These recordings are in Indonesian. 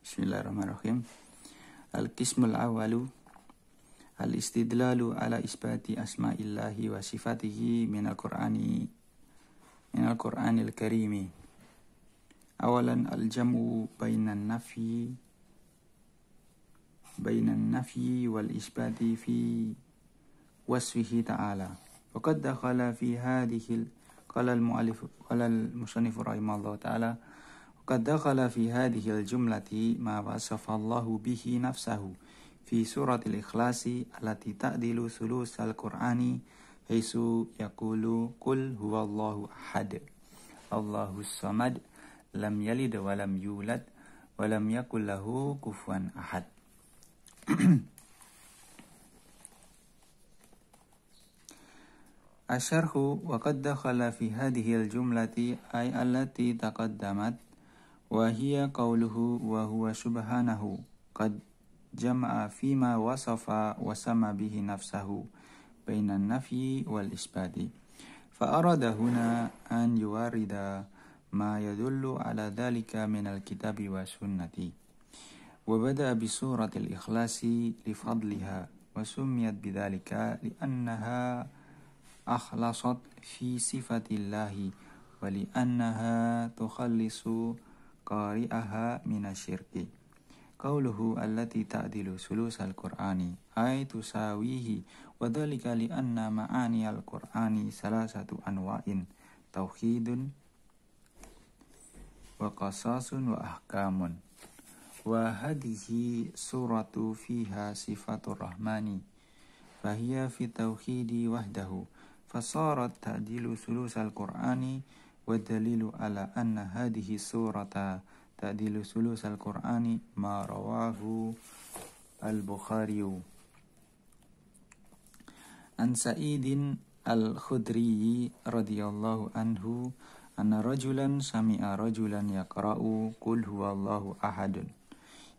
Bismillahirrahmanirrahim. Al-qismul awalu al-istidlalu ala isbati asma'illahi wa sifatihi minal Qur'anil karimi. Awalan al-jam'u bainan nafyi wal isbati fi wasfihi ta'ala. Waqad dakhala fi hadhihi qala al-musannif rahimahullah ta'ala qad dakhala fi hadhihi al-jumlati ma wasafa Allahu bihi nafsahu fi suratil ikhlasi allati ta'dilu sulusal qur'ani haisu yaqulu qul huwallahu ahad Allahus samad lam yalid wa lam yulad wa lam yakul lahu kufuwan ahad. Asyarhu wa qad dakhala fi hadhihi al-jumlati ay allati taqaddamat wa hiya qawluhu wa huwa subhanahu qad jama'a fima wasafa wa sama bihi nafsahu bainan nafyi wal isbati fa arada huna an yuwarida ma yadullu ala dhalika min al-kitabi wa sunnati wa bada'a bi suratil ikhlasi li fadliha wa summiyat bidhalika li annaha akhlasat fi sifatillahi wa li annaha tukhallisu qari'aha minasyirki. Qauluhu allati ta'dilu sulusal qur'ani ay tusawihi wa dhalika li anna ma'ani al-qur'ani salasatu anwa'in tauhidun wa qasasun wa ahkamun wa hadhihi suratu fiha sifatur rahmani fahiya fi tauhidi wahdahu fasarat ta'dilu sulusal qur'ani والدليل على أن هذه السورة تعديل ثلث القرآن ما رواه البخاري عن سعيد الخدري رضي الله عنه أن رجلا سمع رجلا يقرأ قل هو الله أحد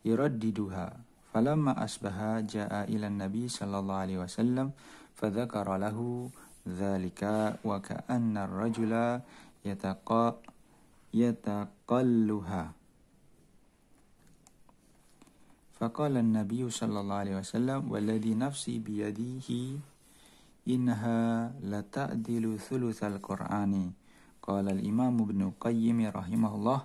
يرددها فلما أصبح جاء إلى النبي صلى الله عليه وسلم فذكر له ذلك وكأن الرجل يتقلها فقال النبي صلى الله عليه وسلم والذي نفسي بيده إنها لتعدل ثلث القرآن. قال الإمام ابن القيم رحمه الله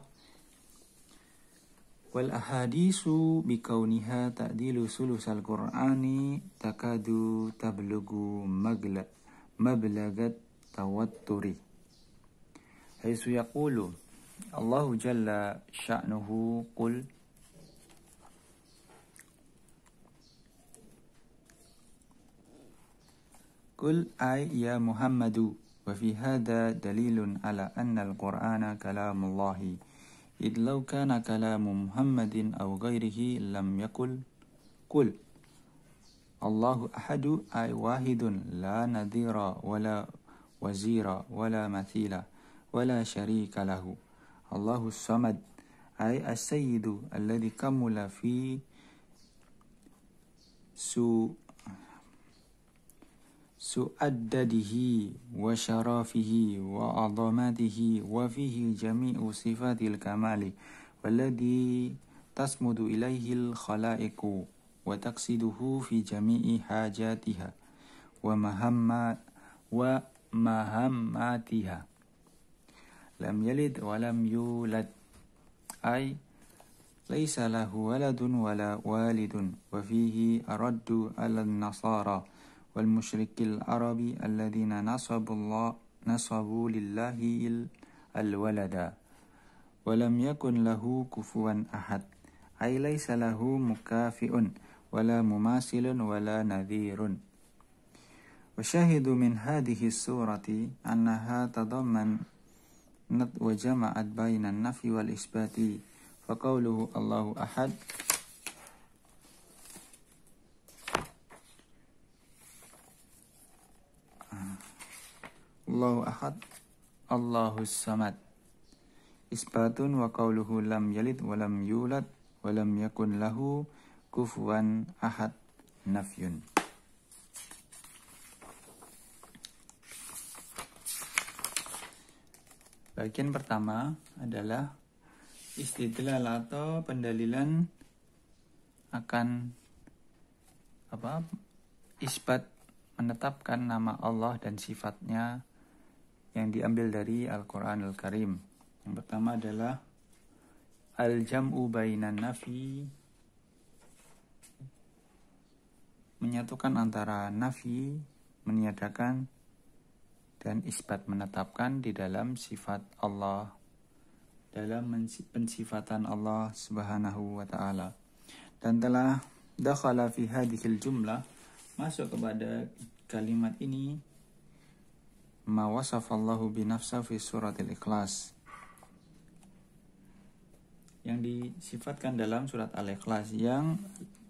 والأحاديث بكونها تعديل ثلث القرآن تكاد تبلغ مبلغ التوتر حيث يقول الله جل شأنه قل أي يا محمد وفي هذا دليل على أن القرآن كلام الله إذ لو كان كلام محمد أو غيره لم يقل قل الله أحد أي واحد لا نظير ولا وزير ولا مثيل ولا شريك له الله الصمد أي السيد الذي كمل في سؤدده وشرافه وعظمته وفيه جميع صفات الكمال والذي تصمد إليه الخلائق وتقصده في جميع حاجاتها ومهماتها لم يلد ولم يولد أي ليس له ولد ولا والد وفيه أرد على النصارى والمشرك العربي الذين نصبوا لله الولد ولم يكن له كفوا أحد أي ليس له مكافئ ولا مماثل ولا نذير. وشاهد من هذه السورة أنها تضمن وجمعت بين النفي والإثبات فقوله الله أحد الله الصمد إثبات وقوله لم يلد ولم يولد ولم يكن له كفوا أحد نفي. Bagian pertama adalah istidlal atau pendalilan akan isbat, menetapkan nama Allah dan sifatnya yang diambil dari Al-Quranul Karim. Yang pertama adalah al-jam'u bainan nafi, menyatukan antara nafi, meniadakan, dan isbat, menetapkan di dalam sifat Allah, dalam pensifatan Allah Subhanahu wa ta'ala. Dan telah dakhala fi hadhil jumlah, masuk kepada kalimat ini, ma wasafallahu binafsa fi suratil Ikhlas, yang disifatkan dalam surat Al-Ikhlas, yang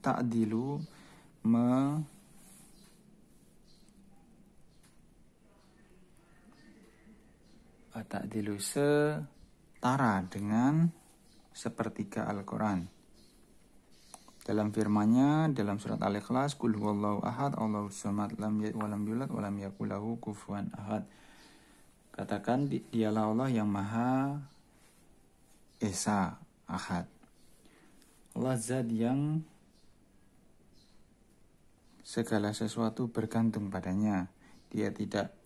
ta'dilu ta'dilu setara dengan sepertiga Al-Quran. Dalam firman-Nya dalam surat Al-Ikhlas, qul huwallahu ahad Allahus samad lam yalid walam yulad walam yakul lahu kufuwan ahad. Katakan, dialah Allah yang Maha Esa, Ahad. Allah zat yang segala sesuatu bergantung padanya. Dia tidak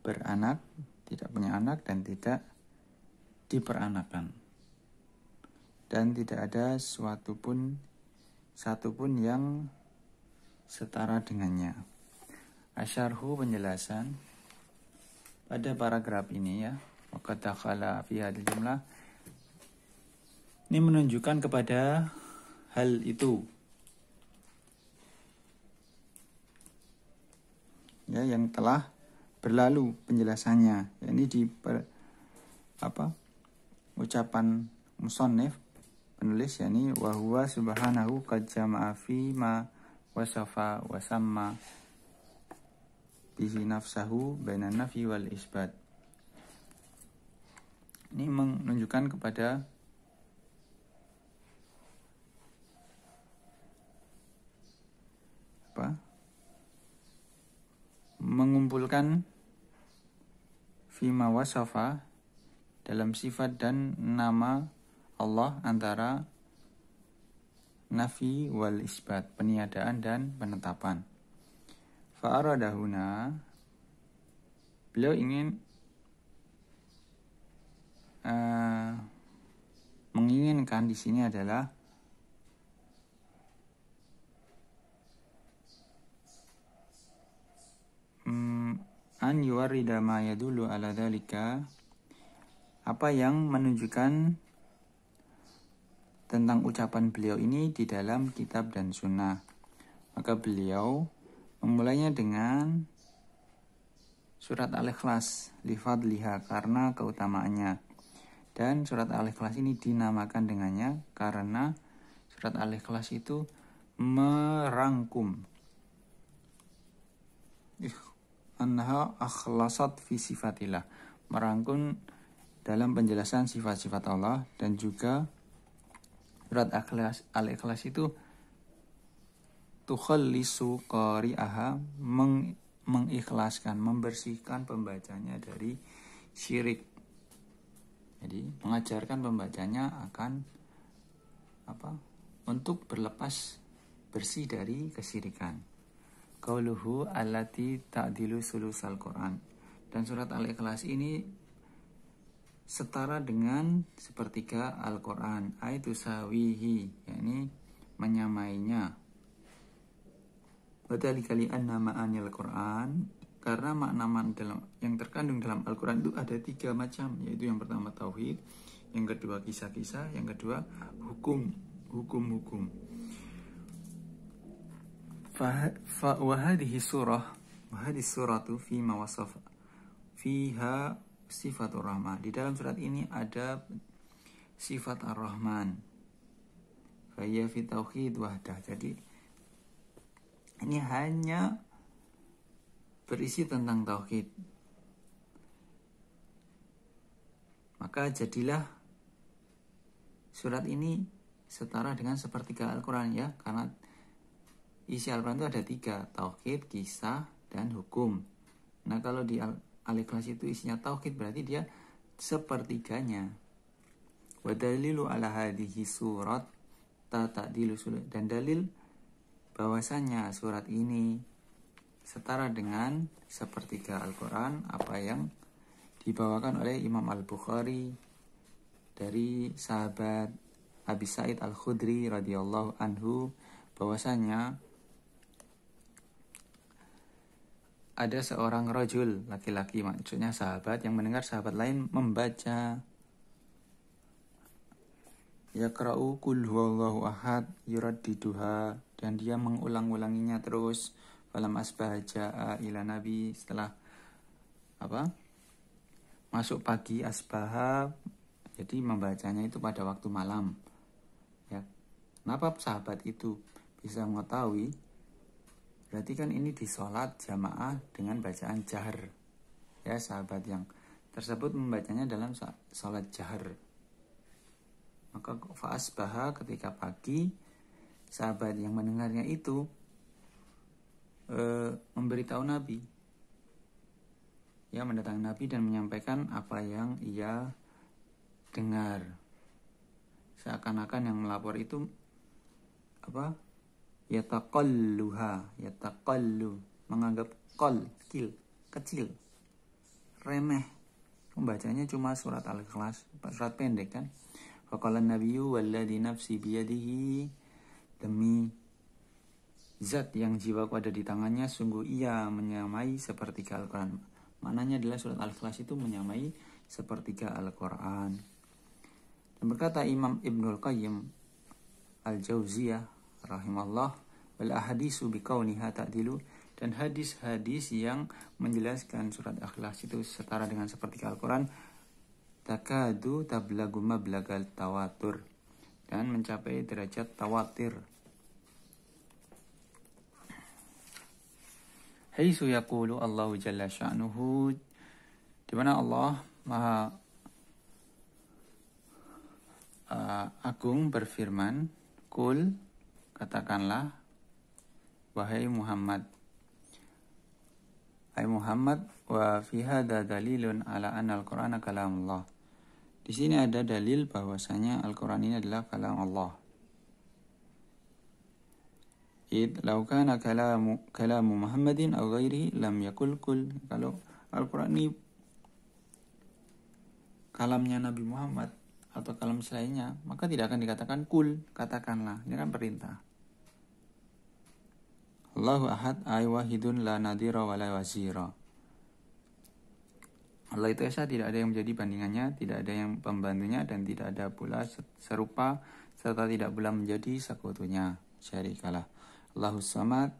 beranak, tidak punya anak, dan tidak diperanakan. Dan tidak ada satupun yang setara dengannya. Asyarhu, penjelasan pada paragraf ini ya. Maka dakhala fi hadhil jumlah, ini menunjukkan kepada hal itu ya, yang telah berlalu penjelasannya. Ya, ini di ucapan musannif, penulis, yakni wa huwa subhanahu qad jama'a fi ma wasafa wa samma bihi nafsahu bainan nafi wal isbat. Ini menunjukkan kepada mengumpulkan fima wasafa, dalam sifat dan nama Allah, antara nafi wal isbat, peniadaan dan penetapan. Fa'aradahuna, beliau ingin menginginkan di sini adalah an yuwarrida ma yadullu ala dzalika, apa yang menunjukkan tentang ucapan beliau ini di dalam kitab dan sunnah. Maka beliau memulainya dengan surat Al-Ikhlas, lifadliha, karena keutamaannya. Dan surat Al-Ikhlas ini dinamakan dengannya karena surat Al-Ikhlas itu merangkum, anha akhlasat fi sifatillah, merangkum dalam penjelasan sifat-sifat Allah. Dan juga surat Al-Ikhlas itu tukhallisu qari'aha, mengikhlaskan, membersihkan pembacanya dari syirik. Jadi mengajarkan pembacanya akan untuk berlepas bersih dari kesyirikan. Qauluhu allati ta'dilu sulusal Quran. Dan surat Al-Ikhlas ini setara dengan sepertiga Al-Quran. Aitu sawihi, yakni menyamainya. Wadzalikali anna ma'anil Quran, karena makna yang terkandung dalam Al-Quran itu ada 3 macam, yaitu yang pertama tauhid, yang kedua kisah-kisah, yang kedua hukum-hukum. Wahadihi suratu fi mawasaf fiha sifatur rahman. Di dalam surat ini ada sifat ar-Rahman. Faya fi tauhid wahdah. Jadi ini hanya berisi tentang tauhid. Maka jadilah surat ini setara dengan sepertiga Al-Quran ya, karena isi Al-Quran itu ada 3, tauhid, kisah, dan hukum. Nah kalau di Al-Ikhlas itu isinya tauhid, berarti dia sepertiganya. Wa dalilu ala hadhihi surat ta'dilu surat, dan dalil bahwasanya surat ini setara dengan sepertiga Al-Quran, apa yang dibawakan oleh Imam Al-Bukhari dari sahabat Abi Sa'id Al-Khudri radhiyallahu anhu, bahwasanya ada seorang rajul, laki-laki maksudnya sahabat, yang mendengar sahabat lain membaca yaqra'u qul huwallahu ahad yuraddiduha, dan dia mengulang-ulanginya terus. Falam asbah ja'a ila nabi, setelah masuk pagi, asbaha, jadi membacanya itu pada waktu malam. Ya. Kenapa sahabat itu bisa mengetahui? Berarti kan ini di sholat jamaah dengan bacaan jahar. Ya, sahabat yang tersebut membacanya dalam sholat jahar. Maka fa'asbaha, ketika pagi, sahabat yang mendengarnya itu memberitahu Nabi. Ya, mendatangi Nabi dan menyampaikan apa yang ia dengar. Seakan-akan yang melapor itu yataqallu, menganggap kecil, remeh. Membacanya cuma surat Al-Ikhlas, surat pendek kan. Faqala nabiyyu walladzi nafsi biyadihi, demi zat yang jiwaku ada di tangannya, sungguh ia menyamai sepertiga Al-Quran. Maknanya adalah surat Al-Ikhlas itu menyamai sepertiga Al-Quran. Dan berkata Imam Ibnul Qayyim Al-Jauziyah rahimahullah, wal ahadisu biqauniha ta'dilu, dan hadis-hadis yang menjelaskan surat Al-Ikhlas itu setara dengan sepertiga Al-Quran, takadu tablagu mablagal tawatur, dan mencapai derajat tawatir. Haitsu yaqulu Allahu jalla sya'nuhu, di mana Allah Maha Agung berfirman, Qul, katakanlah, wahai Muhammad, wa fi hadza dalilun ala anna al-Qur'ana kalamullah. Di sini ada dalil bahwasanya Al-Qur'an ini adalah kalam Allah. Law kana kalamu Muhammadin aw ghairihi lam yakul kul. Kalau Al-Qur'an ini kalamnya Nabi Muhammad atau kalam selainnya, maka tidak akan dikatakan kul, katakanlah. Ini kan perintah. Allahu ahad ay wahidun la nadhira wa la wazira. Allah itu esa, tidak ada yang menjadi bandingannya, tidak ada yang pembantunya, dan tidak ada pula serupa, serta tidak pula menjadi sekutunya, syarikalah. Allahus samad,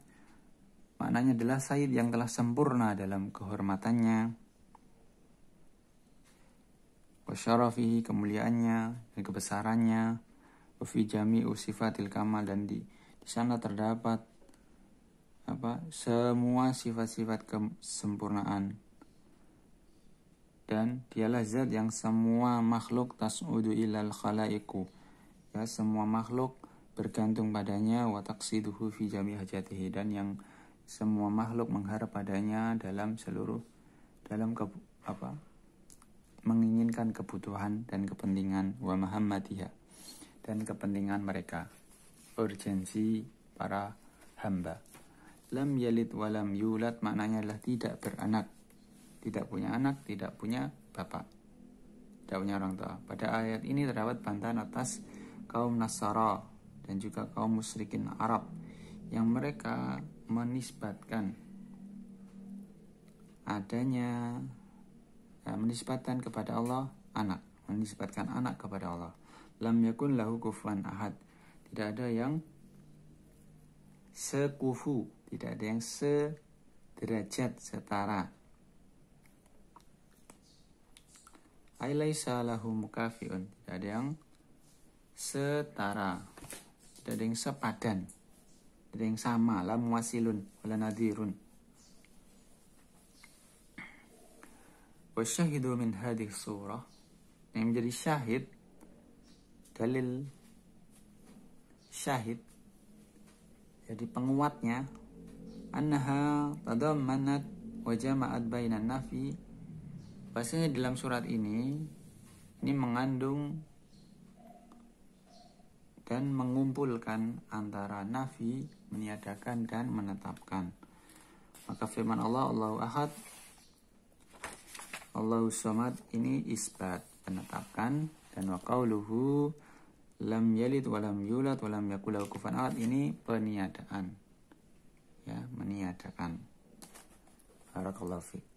maknanya adalah Sayyid yang telah sempurna dalam kehormatannya, wa syarafihi, kemuliaannya dan kebesarannya, wa fi jami'u sifatil kamal, dan di sana terdapat semua sifat-sifat kesempurnaan. Dan dialah zat yang semua makhluk tas'udu ilal khalaiqu, ya, semua makhluk bergantung padanya, wa taqsiduhu fi jami' hajatihi, dan yang semua makhluk mengharap padanya dalam menginginkan kebutuhan dan kepentingan, wa mahammatiha, dan kepentingan mereka, urgensi para hamba. Lam yalid wa lam yulad, maknanya adalah tidak beranak, tidak punya anak, tidak punya bapak, tidak punya orang tua. Pada ayat ini terdapat bantahan atas kaum Nasara dan juga kaum musyrikin Arab yang mereka menisbatkan menisbatkan kepada Allah anak, menisbatkan anak kepada Allah. Lam yakun lahu kufuwan ahad, tidak ada yang sekufu, tidak ada yang sederajat, setara. Ailaisa lahu mukafiun, tidak ada yang setara, tidak ada yang sepadan, tidak ada yang sama. La muwasilun wala nadhirun. Wa syahidu min hadhihi surah, yang menjadi syahid, dalil syahid, jadi penguatnya, annaha tadammanat wa jama'at bainan nafi Bahasanya dalam surat ini mengandung dan mengumpulkan antara nafi, meniadakan, dan menetapkan. Maka firman Allah, Allahu Ahad, Allahu Samad ini isbat, penetapan, dan wa qauluhu lam yalid wa lam yulad wa lam yakul lahu kufuwan ahad ini peniadaan. Ya, meniadakan. Barakallahu fiik.